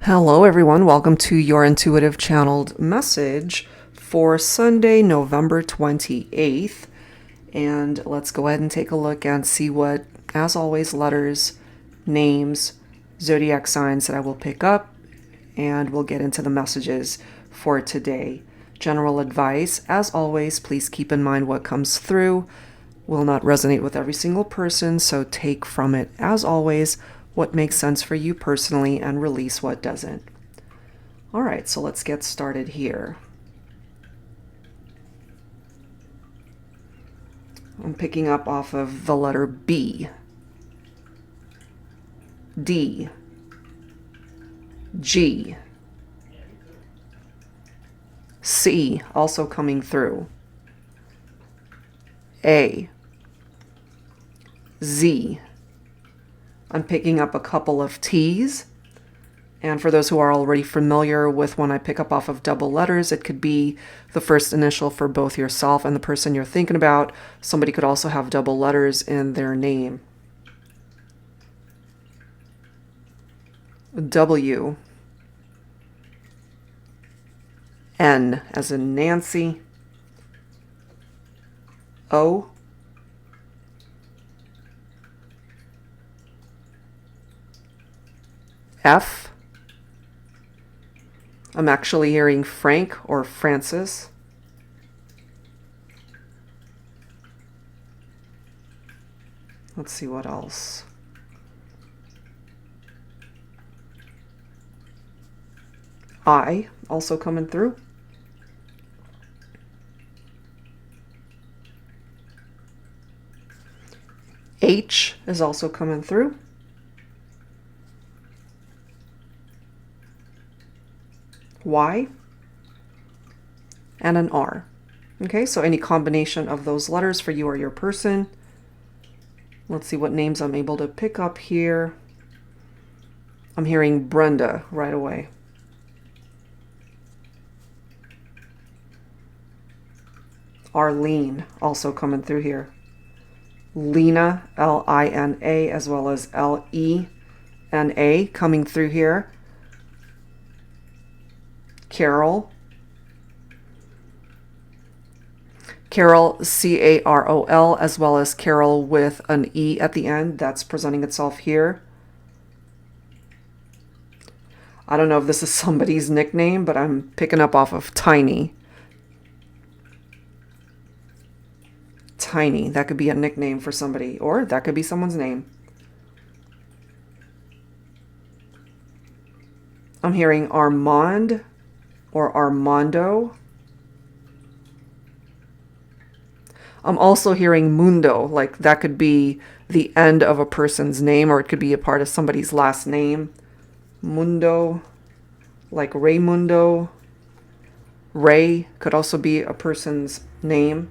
Hello, everyone. Welcome to your intuitive channeled message for Sunday, November 28th. And let's go ahead and take a look and see what, as always, letters, names, zodiac signs that I will pick up, and we'll get into the messages for today. General advice, as always, please keep in mind what comes through will not resonate with every single person, so take from it, as always, what makes sense for you personally and release what doesn't. All right, so let's get started here. I'm picking up off of the letter B, D, G, C, also coming through, A, Z. I'm picking up a couple of T's. And for those who are already familiar with when I pick up off of double letters, it could be the first initial for both yourself and the person you're thinking about. Somebody could also have double letters in their name. W, N as in Nancy, O, F. I'm actually hearing Frank or Francis. Let's see what else. I also coming through. H is also coming through. Y, and an R. Okay, so any combination of those letters for you or your person. Let's see what names I'm able to pick up here. I'm hearing Brenda right away. Arlene also coming through here. Lena, L-I-N-A, as well as L-E-N-A coming through here. Carol, C-A-R-O-L, as well as Carol with an E at the end. That's presenting itself here. I don't know if this is somebody's nickname, but I'm picking up off of Tiny. Tiny, that could be a nickname for somebody, or that could be someone's name. I'm hearing Armand or Armando. I'm also hearing Mundo, like that could be the end of a person's name, or it could be a part of somebody's last name. Mundo, like Raymundo. Ray could also be a person's name.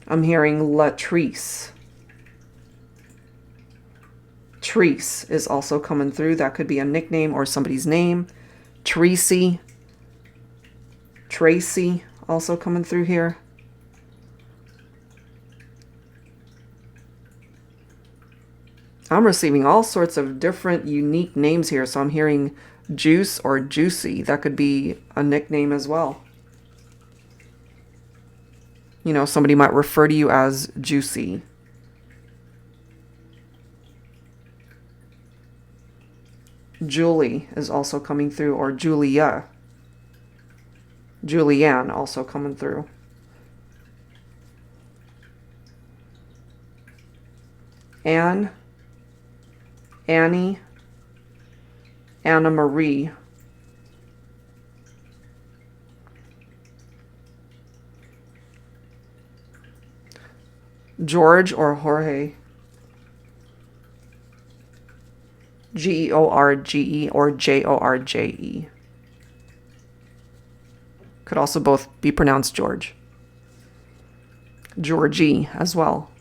I'm hearing Latrice. Treese is also coming through. That could be a nickname or somebody's name. Tracy also coming through here. I'm receiving all sorts of different unique names here. So I'm hearing Juice or Juicy. That could be a nickname as well. You know, somebody might refer to you as Juicy. Julie is also coming through, or Julia. Julianne also coming through. Anne, Annie, Anna Marie. George or Jorge. George or Jorge. Could also both be pronounced George. Georgie as well.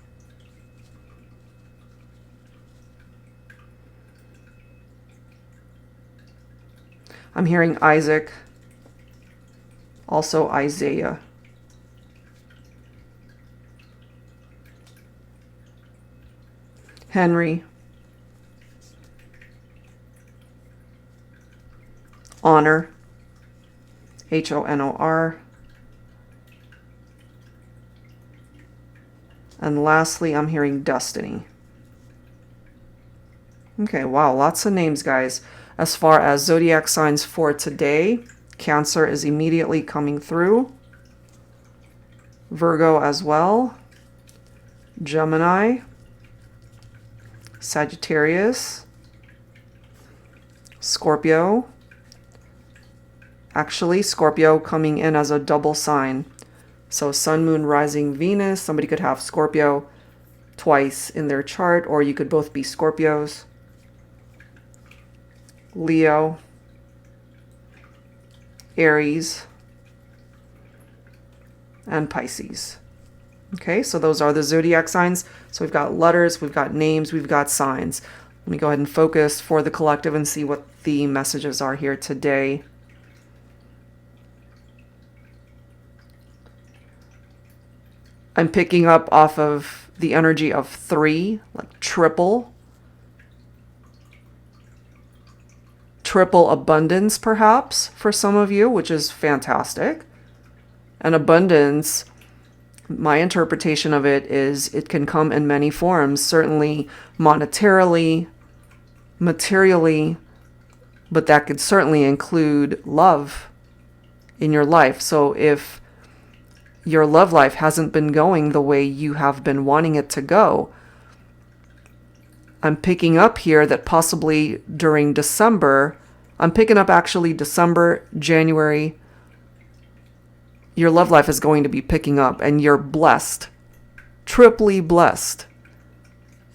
I'm hearing Isaac, also Isaiah. Henry, honor, Honor. And lastly, I'm hearing destiny. Okay, wow, lots of names, guys. As far as zodiac signs for today, Cancer is immediately coming through. Virgo as well. Gemini. Sagittarius. Scorpio. Actually, Scorpio coming in as a double sign. So Sun, Moon, Rising, Venus. Somebody could have Scorpio twice in their chart, or you could both be Scorpios. Leo. Aries. And Pisces. Okay, so those are the zodiac signs. So we've got letters, we've got names, we've got signs. Let me go ahead and focus for the collective and see what the messages are here today. I'm picking up off of the energy of 3, like triple. Triple abundance, perhaps, for some of you, which is fantastic. And abundance, my interpretation of it is it can come in many forms, certainly monetarily, materially, but that could certainly include love in your life. So if your love life hasn't been going the way you have been wanting it to go, I'm picking up here that possibly during December, I'm picking up actually December, January, your love life is going to be picking up and you're blessed, triply blessed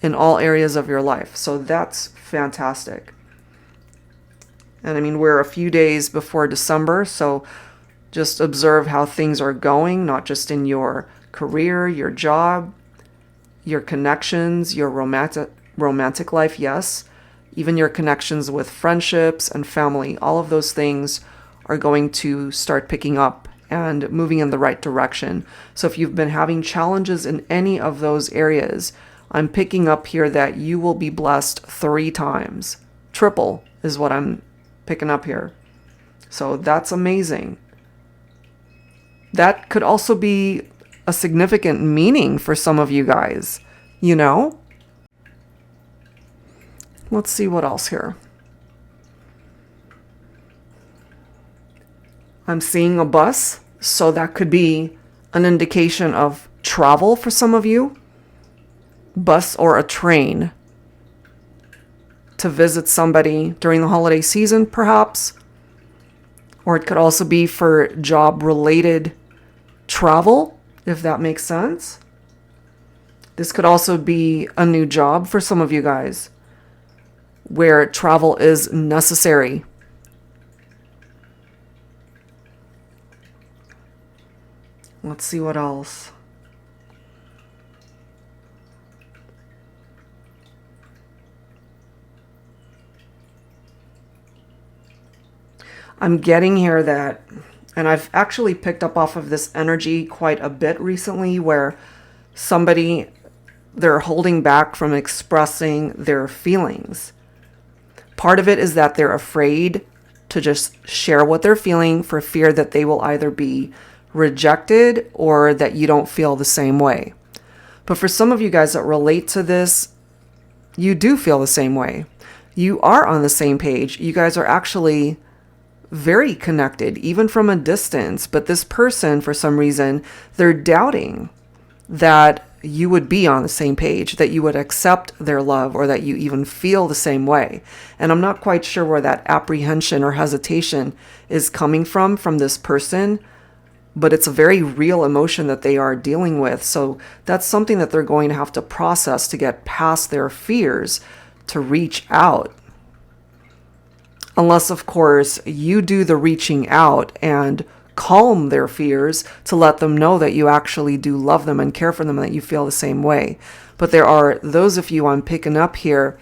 in all areas of your life. So that's fantastic. And I mean, we're a few days before December, so just observe how things are going, not just in your career, your job, your connections, your romantic life, yes, even your connections with friendships and family. All of those things are going to start picking up and moving in the right direction. So if you've been having challenges in any of those areas, I'm picking up here that you will be blessed 3 times. Triple is what I'm picking up here. So that's amazing. That could also be a significant meaning for some of you guys, you know? Let's see what else here. I'm seeing a bus, so that could be an indication of travel for some of you. Bus or a train to visit somebody during the holiday season, perhaps. Or it could also be for job-related travel, if that makes sense. This could also be a new job for some of you guys, where travel is necessary. Let's see what else. I'm getting here that, and I've actually picked up off of this energy quite a bit recently, where somebody, they're holding back from expressing their feelings. Part of it is that they're afraid to just share what they're feeling for fear that they will either be rejected or that you don't feel the same way. But for some of you guys that relate to this, you do feel the same way. You are on the same page. You guys are actually very connected, even from a distance. But this person, for some reason, they're doubting that you would be on the same page, that you would accept their love, or that you even feel the same way. And I'm not quite sure where that apprehension or hesitation is coming from this person, but it's a very real emotion that they are dealing with. So that's something that they're going to have to process to get past their fears to reach out. Unless, of course, you do the reaching out and calm their fears to let them know that you actually do love them and care for them and that you feel the same way. But there are those of you I'm picking up here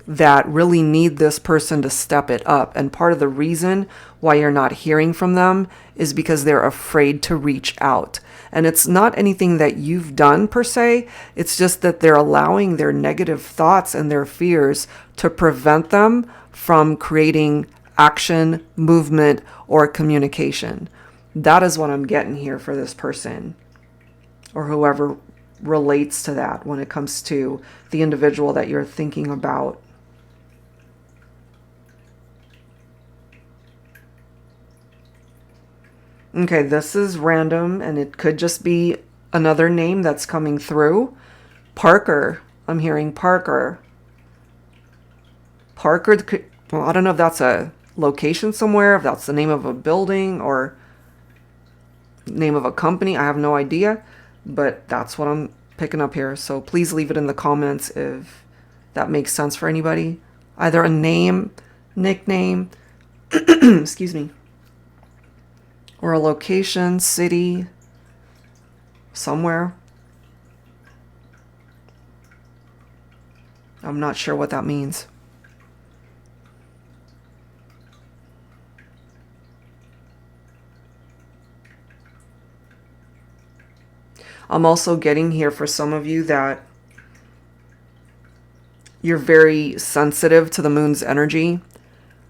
that really need this person to step it up. And part of the reason why you're not hearing from them is because they're afraid to reach out. And it's not anything that you've done per se. It's just that they're allowing their negative thoughts and their fears to prevent them from creating action, movement, or communication. That is what I'm getting here for this person, or whoever relates to that when it comes to the individual that you're thinking about. Okay, this is random, and it could just be another name that's coming through. Parker. I'm hearing Parker. Parker, well, I don't know if that's a location somewhere, if that's the name of a building or name of a company. I have no idea, but that's what I'm picking up here. So please leave it in the comments if that makes sense for anybody. Either a name, nickname, excuse me, or a location, city, somewhere. I'm not sure what that means. I'm also getting here for some of you that you're very sensitive to the moon's energy.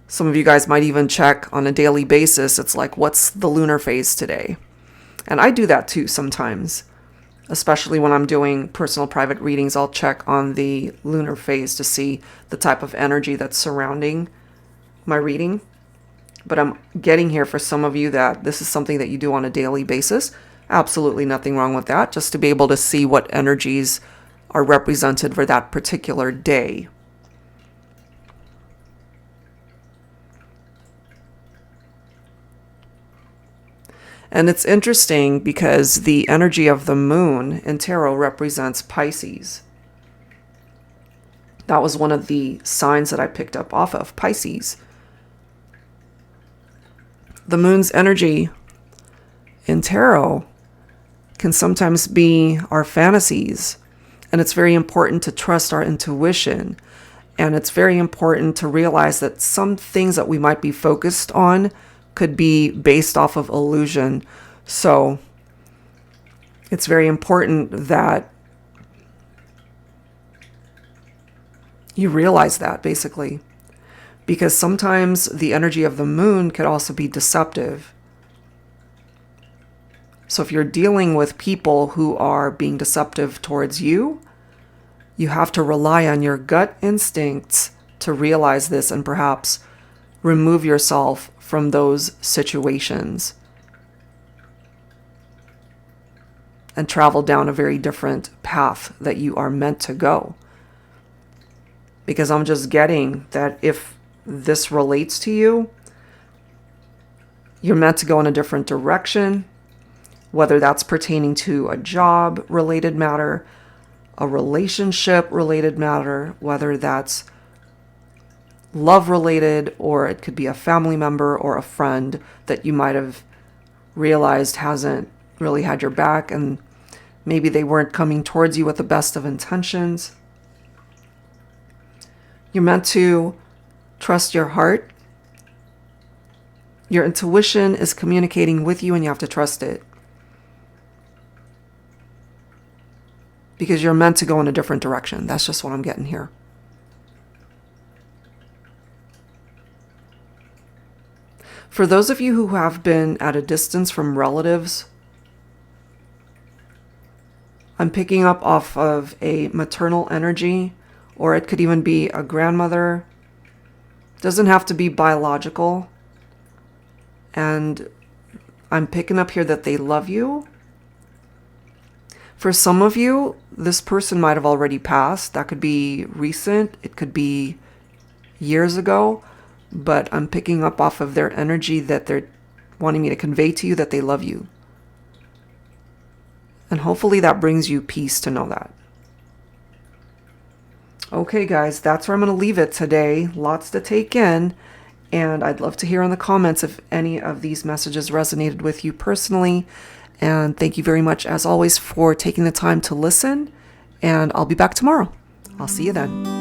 Some of you guys might even check on a daily basis. It's like, what's the lunar phase today? And I do that too sometimes, especially when I'm doing personal private readings. I'll check on the lunar phase to see the type of energy that's surrounding my reading. But I'm getting here for some of you that this is something that you do on a daily basis. Absolutely nothing wrong with that, just to be able to see what energies are represented for that particular day. And it's interesting because the energy of the moon in tarot represents Pisces. That was one of the signs that I picked up off of, Pisces. The moon's energy in tarot can sometimes be our fantasies. And it's very important to trust our intuition. And it's very important to realize that some things that we might be focused on could be based off of illusion. So it's very important that you realize that, basically. Because sometimes the energy of the moon could also be deceptive. So if you're dealing with people who are being deceptive towards you, you have to rely on your gut instincts to realize this and perhaps remove yourself from those situations and travel down a very different path that you are meant to go. Because I'm just getting that if this relates to you, you're meant to go in a different direction. Whether that's pertaining to a job-related matter, a relationship-related matter, whether that's love-related, or it could be a family member or a friend that you might have realized hasn't really had your back, and maybe they weren't coming towards you with the best of intentions. You're meant to trust your heart. Your intuition is communicating with you, and you have to trust it. Because you're meant to go in a different direction. That's just what I'm getting here. For those of you who have been at a distance from relatives, I'm picking up off of a maternal energy, or it could even be a grandmother. It doesn't have to be biological. And I'm picking up here that they love you. For some of you, this person might have already passed. That could be recent. It could be years ago. But I'm picking up off of their energy that they're wanting me to convey to you that they love you. And hopefully that brings you peace to know that. Okay, guys, that's where I'm going to leave it today. Lots to take in. And I'd love to hear in the comments if any of these messages resonated with you personally. And thank you very much, as always, for taking the time to listen. And I'll be back tomorrow. I'll see you then.